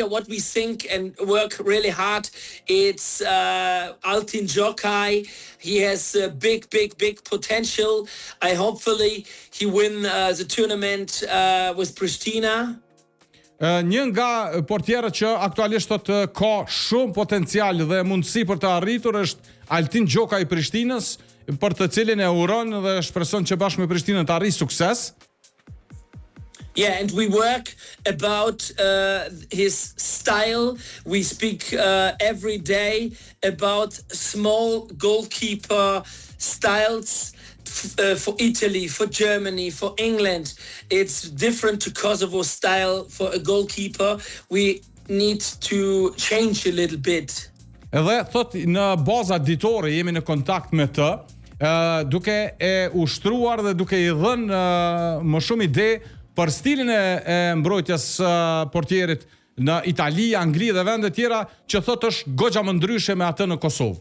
what we think and work really hard. It's Altin Jokai. He has big potential. Hopefully he win the tournament with Pristina. Një nga portierët që aktualisht ka shumë potencial dhe mundësi për të arritur është Altin Gjoka i Prishtinës, për të cilin e uron dhe shpreson që bashkë me Prishtinën të arrijë sukses. Yeah, and we work about his style. We speak every day about small goalkeeper styles for Italy, for Germany, for England. It's different to Kosovo style for a goalkeeper. We need to change a little bit. Edhe thot në baza ditore jemi në kontakt me të, duke e ushtruar dhe duke i dhënë më shumë ide për stilin e mbrojtjes portierit në Itali, Angli dhe vende tjera që thot është goxha më ndryshe me atë në Kosovë.